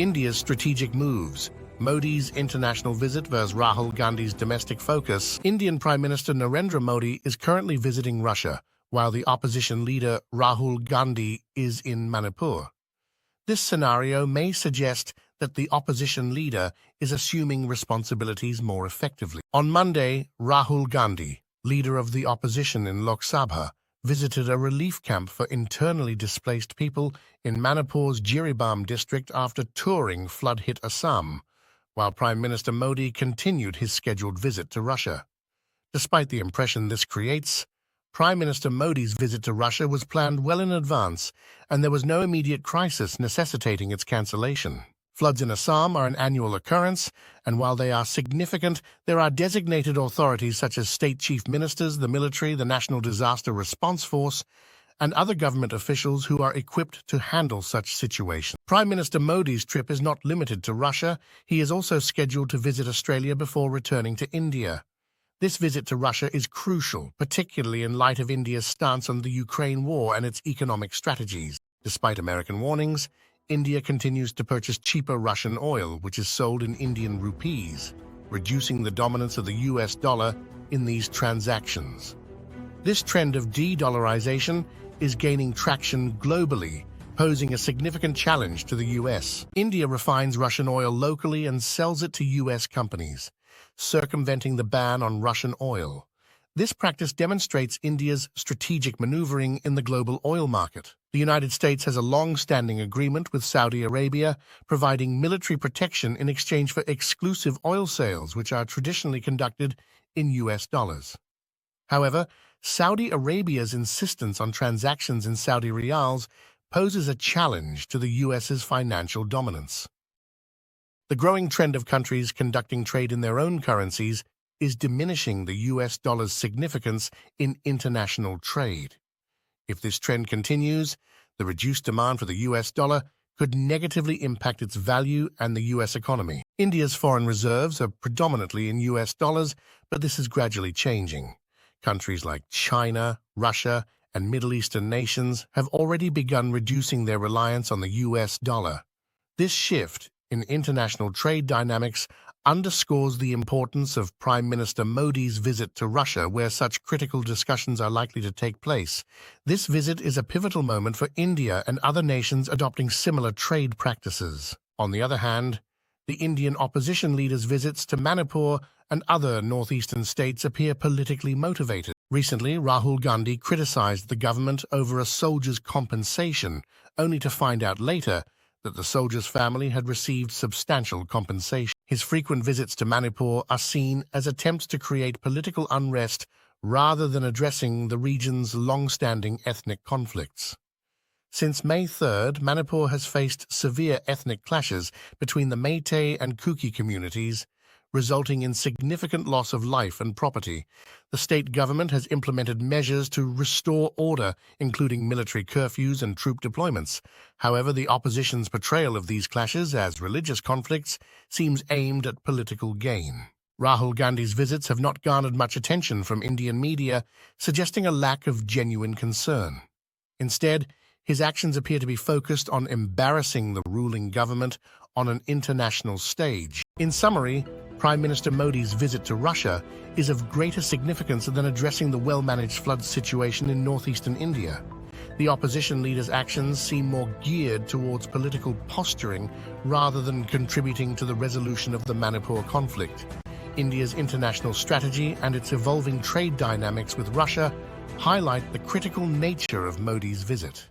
India's strategic moves. Modi's international visit versus Rahul Gandhi's domestic focus. Indian Prime Minister Narendra Modi is currently visiting Russia, while the opposition leader Rahul Gandhi is in Manipur. This scenario may suggest that the opposition leader is assuming responsibilities more effectively. On Monday, Rahul Gandhi, leader of the opposition in Lok Sabha, visited a relief camp for internally displaced people in Manipur's Jiribam district after touring flood-hit Assam, while Prime Minister Modi continued his scheduled visit to Russia. Despite the impression this creates, Prime Minister Modi's visit to Russia was planned well in advance, and there was no immediate crisis necessitating its cancellation. Floods in Assam are an annual occurrence, and while they are significant, there are designated authorities such as state chief ministers, the military, the National Disaster Response Force, and other government officials who are equipped to handle such situations. Prime Minister Modi's trip is not limited to Russia. He is also scheduled to visit Australia before returning to India. This visit to Russia is crucial, particularly in light of India's stance on the Ukraine war and its economic strategies. Despite American warnings, India continues to purchase cheaper Russian oil, which is sold in Indian rupees, reducing the dominance of the US dollar in these transactions. This trend of de-dollarization is gaining traction globally, posing a significant challenge to the US. India refines Russian oil locally and sells it to US companies, circumventing the ban on Russian oil. This practice demonstrates India's strategic maneuvering in the global oil market. The United States has a long-standing agreement with Saudi Arabia, providing military protection in exchange for exclusive oil sales, which are traditionally conducted in US dollars. However, Saudi Arabia's insistence on transactions in Saudi riyals poses a challenge to the US's financial dominance. The growing trend of countries conducting trade in their own currencies is diminishing the US dollar's significance in international trade. If this trend continues, the reduced demand for the US dollar could negatively impact its value and the US economy. India's foreign reserves are predominantly in US dollars, but this is gradually changing. Countries like China, Russia, and Middle Eastern nations have already begun reducing their reliance on the US dollar. This shift in international trade dynamics underscores the importance of Prime Minister Modi's visit to Russia, where such critical discussions are likely to take place. This visit is a pivotal moment for India and other nations adopting similar trade practices. On the other hand, the Indian opposition leader's visits to Manipur and other northeastern states appear politically motivated. Recently, Rahul Gandhi criticized the government over a soldier's compensation, only to find out later that the soldier's family had received substantial compensation. His frequent visits to Manipur are seen as attempts to create political unrest rather than addressing the region's long-standing ethnic conflicts. Since May 3rd, Manipur has faced severe ethnic clashes between the Meitei and Kuki communities, resulting in significant loss of life and property. The state government has implemented measures to restore order, including military curfews and troop deployments. However, the opposition's portrayal of these clashes as religious conflicts seems aimed at political gain. Rahul Gandhi's visits have not garnered much attention from Indian media, suggesting a lack of genuine concern. Instead, his actions appear to be focused on embarrassing the ruling government on an international stage. In summary, Prime Minister Modi's visit to Russia is of greater significance than addressing the well-managed flood situation in northeastern India. The opposition leader's actions seem more geared towards political posturing rather than contributing to the resolution of the Manipur conflict. India's international strategy and its evolving trade dynamics with Russia highlight the critical nature of Modi's visit.